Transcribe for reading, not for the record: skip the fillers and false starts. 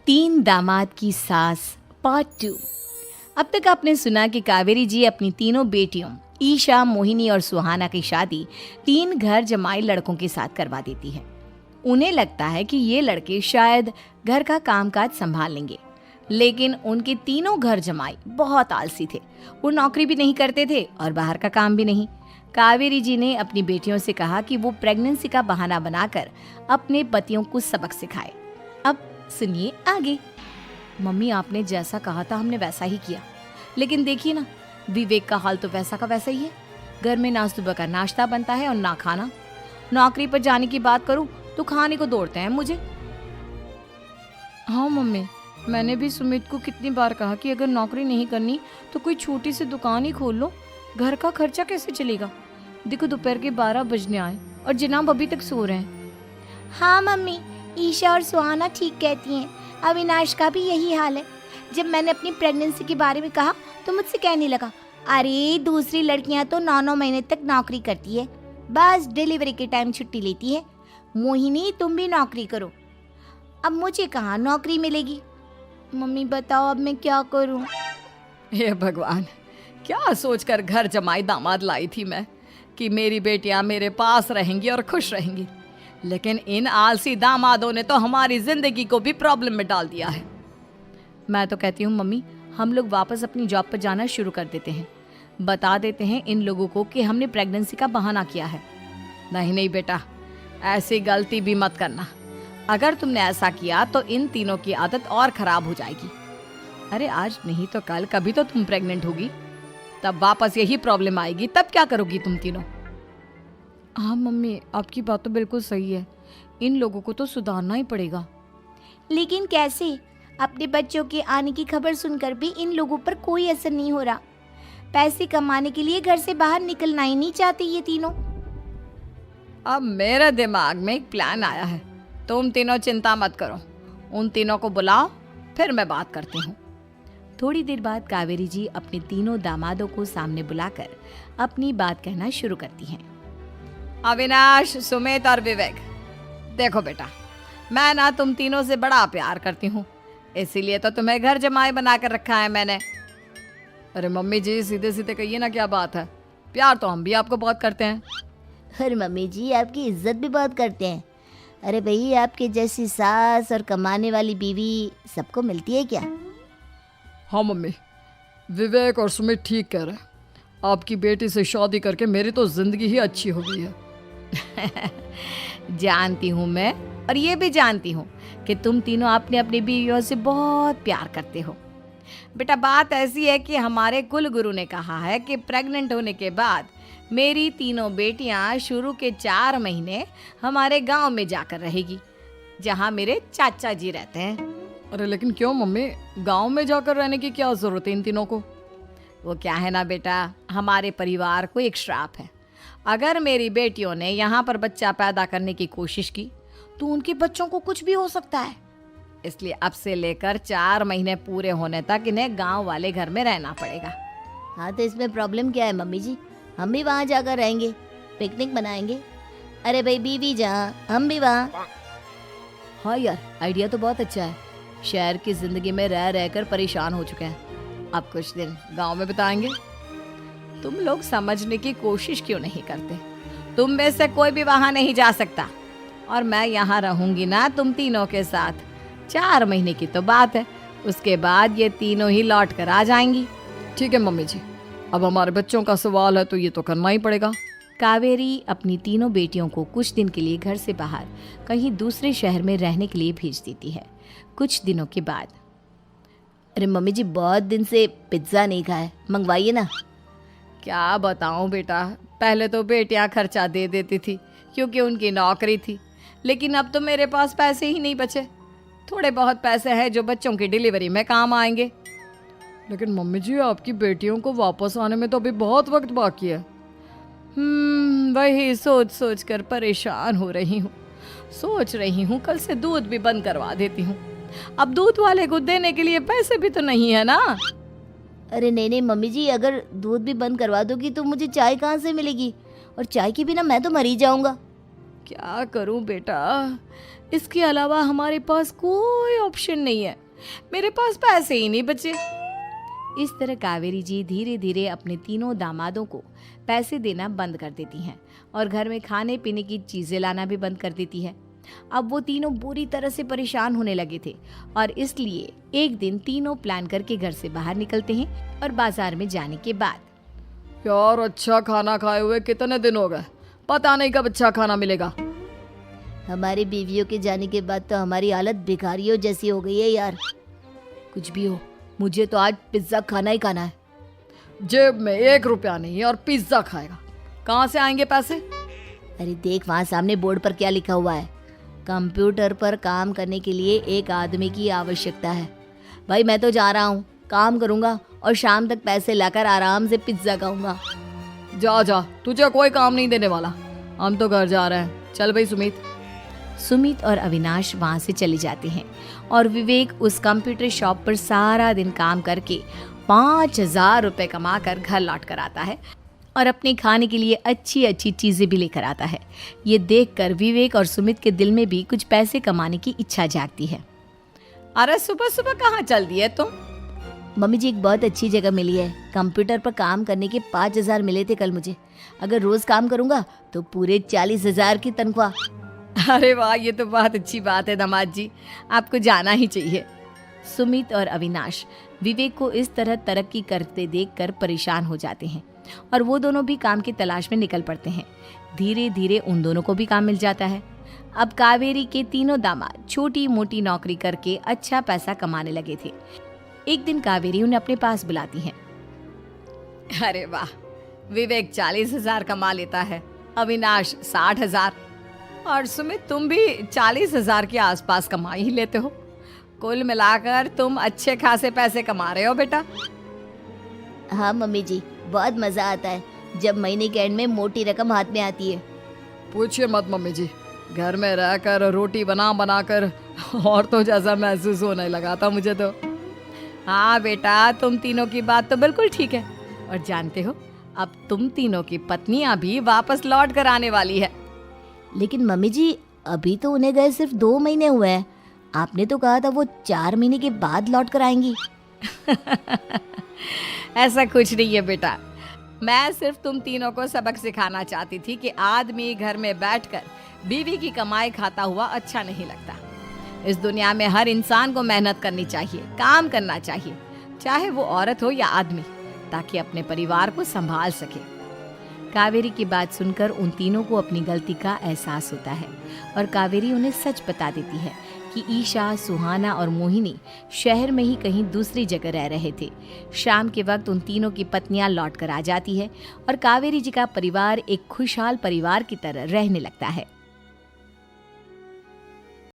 तीन दामाद की सास पार्ट 2। अब तक आपने सुना कि कावेरी जी अपनी तीनों बेटियों ईशा, मोहिनी और सुहाना की शादी तीन घर जमाई लड़कों के साथ करवा देती है। उन्हें लगता है कि ये लड़के शायद घर का कामकाज संभाल लेंगे, लेकिन उनके तीनों घर जमाई बहुत आलसी थे। वो नौकरी भी नहीं करते थे और बाहर का काम भी नहीं। कावेरी जी ने अपनी बेटियों से कहा कि वो प्रेगनेंसी का बहाना बनाकर अपने पतियों को सबक सिखाए। अब सुनिए आगे। मम्मी, आपने जैसा कहा था हमने वैसा ही किया, लेकिन देखिए ना, विवेक का हाल तो वैसा का वैसा ही है। घर में ना सुबह का नाश्ता बनता है और ना खाना। नौकरी पर जाने की बात करूं तो खाने को दौड़ते हैं मुझे। हाँ मम्मी, मैंने भी सुमित को कितनी बार कहा कि अगर नौकरी नहीं करनी तो कोई छोटी सी दुकान ही खोल लो। घर का खर्चा कैसे चलेगा? देखो दोपहर के 12 बजने आए और जनाब अभी तक सो रहे हैं। हाँ मम्मी, ईशा और सुहाना ठीक कहती हैं। अविनाश का भी यही हाल है। जब मैंने अपनी प्रेगनेंसी के बारे में कहा तो मुझसे कहने लगा, अरे दूसरी लड़कियां तो 9-9 महीने तक नौकरी करती है, बस डिलीवरी के टाइम छुट्टी लेती है। मोहिनी, तुम भी नौकरी करो। अब मुझे कहाँ नौकरी मिलेगी? मम्मी बताओ अब मैं क्या करूँ? हे भगवान, क्या सोचकर घर जमाई दामाद लाई थी मैं कि मेरी बेटियां मेरे पास रहेंगी और खुश रहेंगी, लेकिन इन आलसी दामादों ने तो हमारी जिंदगी को भी प्रॉब्लम में डाल दिया है। मैं तो कहती हूँ मम्मी, हम लोग वापस अपनी जॉब पर जाना शुरू कर देते हैं। बता देते हैं इन लोगों को कि हमने प्रेगनेंसी का बहाना किया है। नहीं नहीं बेटा, ऐसी गलती भी मत करना। अगर तुमने ऐसा किया तो इन तीनों की आदत और खराब हो जाएगी। अरे आज नहीं तो कल कभी तो तुम प्रेग्नेंट होगी, तब वापस यही प्रॉब्लम आएगी। तब क्या करोगी तुम तीनों? हाँ मम्मी, आपकी बात तो बिल्कुल सही है। इन लोगों को तो सुधारना ही पड़ेगा। लेकिन कैसे? अपने बच्चों के आने की खबर सुनकर भी इन लोगों पर कोई असर नहीं हो रहा। पैसे कमाने के लिए घर से बाहर निकलना ही नहीं चाहते ये तीनों। अब मेरे दिमाग में एक प्लान आया है। तुम तीनों चिंता मत करो, उन तीनों को बुलाओ, फिर मैं बात करती हूँ। थोड़ी देर बाद कावेरी जी अपने तीनों दामादों को सामने बुलाकर अपनी बात कहना शुरू करती हैं। अविनाश, सुमित और विवेक, देखो बेटा, मैं ना तुम तीनों से बड़ा प्यार करती हूँ, इसीलिए तो तुम्हें घर जमाई बना कर रखा है मैंने। अरे मम्मी जी, सीधे सीधे कहिए ना, क्या बात है? प्यार तो हम भी आपको बहुत करते हैं। अरे मम्मी जी, आपकी इज्जत भी बहुत करते हैं। अरे भाई, आपके जैसी सास और कमाने वाली बीवी सबको मिलती है क्या? हाँ मम्मी, विवेक और सुमित ठीक कह रहे हैं। आपकी बेटी से शादी करके मेरी तो जिंदगी ही अच्छी हो गई है। जानती हूँ मैं, और ये भी जानती हूँ कि तुम तीनों अपने अपनी बीवियों से बहुत प्यार करते हो। बेटा, बात ऐसी है कि हमारे कुल गुरु ने कहा है कि प्रेग्नेंट होने के बाद मेरी तीनों बेटियां शुरू के 4 महीने हमारे गांव में जाकर रहेगी, जहां मेरे चाचा जी रहते हैं। अरे लेकिन क्यों मम्मी, गांव में जाकर रहने की क्या जरूरत है इन तीनों को? वो क्या है ना बेटा, हमारे परिवार को एक श्राप है। अगर मेरी बेटियों ने यहाँ पर बच्चा पैदा करने की कोशिश की तो उनके बच्चों को कुछ भी हो सकता है। इसलिए अब से लेकर 4 महीने पूरे होने तक इन्हें गांव वाले घर में रहना पड़ेगा। हाँ तो इसमें प्रॉब्लम क्या है मम्मी जी? हम भी वहाँ जाकर रहेंगे, पिकनिक मनाएंगे। अरे भाई, बीवी जहाँ हम भी वहाँ। हाँ यार, आइडिया तो बहुत अच्छा है। शहर की जिंदगी में रह रहकर परेशान हो चुके हैं, अब कुछ दिन गांव में बिताएंगे। तुम लोग समझने की कोशिश क्यों नहीं करते? तुम में से कोई भी वहां नहीं जा सकता, और मैं यहाँ रहूंगी ना तुम तीनों के साथ। 4 महीने की तो बात है, उसके बाद ये तीनों ही लौट कर आ जाएंगी। ठीक है मम्मी जी, अब हमारे बच्चों का सवाल है तो ये तो करना ही पड़ेगा। कावेरी अपनी तीनों बेटियों को कुछ दिन के लिए घर से बाहर कहीं दूसरे शहर में रहने के लिए भेज देती है। कुछ दिनों के बाद, अरे मम्मी जी, बहुत दिन से पिज्ज़ा नहीं खाया, मंगवाइए ना। क्या बताऊं बेटा, पहले तो बेटियां खर्चा दे देती थी क्योंकि उनकी नौकरी थी, लेकिन अब तो मेरे पास पैसे ही नहीं बचे। थोड़े बहुत पैसे हैं जो बच्चों की डिलीवरी में काम आएंगे। लेकिन मम्मी जी, आपकी बेटियों को वापस आने में तो अभी बहुत वक्त बाकी है। वही सोच सोच कर परेशान हो रही हूँ। सोच रही हूँ कल से दूध भी बंद करवा देती हूँ। अब दूध वाले को देने के लिए पैसे भी तो नहीं है ना। अरे नहीं नहीं मम्मी जी, अगर दूध भी बंद करवा दोगी तो मुझे चाय कहाँ से मिलेगी? और चाय के बिना मैं तो मर ही जाऊंगा। क्या करूं बेटा, इसके अलावा हमारे पास कोई ऑप्शन नहीं है, मेरे पास पैसे ही नहीं बचे। इस तरह कावेरी जी धीरे धीरे अपने तीनों दामादों को पैसे देना बंद कर देती हैं और घर में खाने पीने की चीज़ें लाना भी बंद कर देती है। अब वो तीनों बुरी तरह से परेशान होने लगे थे और इसलिए एक दिन तीनों प्लान करके घर से बाहर निकलते हैं और बाजार में जाने के बाद, यार अच्छा खाना खाए हुए कितने दिन हो गए, पता नहीं कब अच्छा खाना मिलेगा। हमारी बीवियों के जाने के बाद तो हमारी हालत भिखारियों जैसी हो गई है यार। कुछ भी हो, मुझे तो आज पिज्ज़ा खाना ही खाना है। जेब में 1 रुपया नहीं और पिज्जा खाएगा, कहाँ से आएंगे पैसे? अरे देख वहाँ सामने बोर्ड पर क्या लिखा हुआ है, कंप्यूटर पर काम करने के लिए एक आदमी की आवश्यकता है। भाई मैं तो जा रहा हूँ, काम करूँगा और शाम तक पैसे लाकर आराम से पिज्ज़ा खाऊंगा। जा जा, तुझे कोई काम नहीं देने वाला, हम तो घर जा रहे हैं। चल भाई सुमित और अविनाश वहाँ से चले जाते हैं और विवेक उस कंप्यूटर शॉप पर सारा दिन काम करके 5,000 रुपये कमा कर घर लौट कर आता है और अपने खाने के लिए अच्छी अच्छी चीज़ें भी लेकर आता है। ये देखकर विवेक और सुमित के दिल में भी कुछ पैसे कमाने की इच्छा जागती है। अरे सुबह सुबह कहाँ चल दिए तुम? मम्मी जी एक बहुत अच्छी जगह मिली है, कंप्यूटर पर काम करने के 5,000 मिले थे कल मुझे। अगर रोज काम करूंगा तो पूरे 40,000 की तनख्वाह। अरे वाह, ये तो बहुत अच्छी बात है दामाद जी, आपको जाना ही चाहिए। सुमित और अविनाश विवेक को इस तरह तरक्की करते देखकर परेशान हो जाते हैं और वो दोनों भी काम की तलाश में निकल पड़ते हैं। धीरे धीरे उन दोनों को भी काम मिल जाता है। अब कावेरी के तीनों दामाद छोटी मोटी नौकरी करके अच्छा पैसा कमाने लगे थे। एक दिन कावेरी उन्हें अपने पास बुलाती है। अरे वाह, विवेक 40,000 कमा लेता है, अविनाश 60,000 और सुमित तुम भी 40,000 के आसपास कमा ही लेते हो। कुल मिलाकर तुम अच्छे खासे पैसे कमा रहे हो बेटा। हाँ मम्मी जी, बहुत मजा आता है जब महीने के एंड में मोटी रकम हाथ में आती है। पूछिए मत मम्मी जी, घर में रहकर रोटी बना कर और तो जैसा महसूस होने लगा था मुझे तो। हाँ बेटा, तुम तीनों की बात तो बिल्कुल ठीक है और जानते हो अब तुम तीनों की पत्नियां भी वापस लौट कर आने वाली है। लेकिन मम्मी जी अभी तो उन्हें गए सिर्फ 2 महीने हुए हैं, आपने तो कहा था वो 4 महीने के बाद लौट कर आएंगी। ऐसा कुछ नहीं है बेटा, मैं सिर्फ तुम तीनों को सबक सिखाना चाहती थी कि आदमी घर में बैठकर बीवी की कमाई खाता हुआ अच्छा नहीं लगता। इस दुनिया में हर इंसान को मेहनत करनी चाहिए, काम करना चाहिए, चाहे वो औरत हो या आदमी, ताकि अपने परिवार को संभाल सके। कावेरी की बात सुनकर उन तीनों को अपनी गलती का एहसास होता है और कावेरी उन्हें सच बता देती है कि ईशा, सुहाना और मोहिनी शहर में ही कहीं दूसरी जगह रह रहे थे। शाम के वक्त उन तीनों की पत्नियां लौट कर आ जाती है और कावेरी जी का परिवार एक खुशहाल परिवार की तरह रहने लगता है।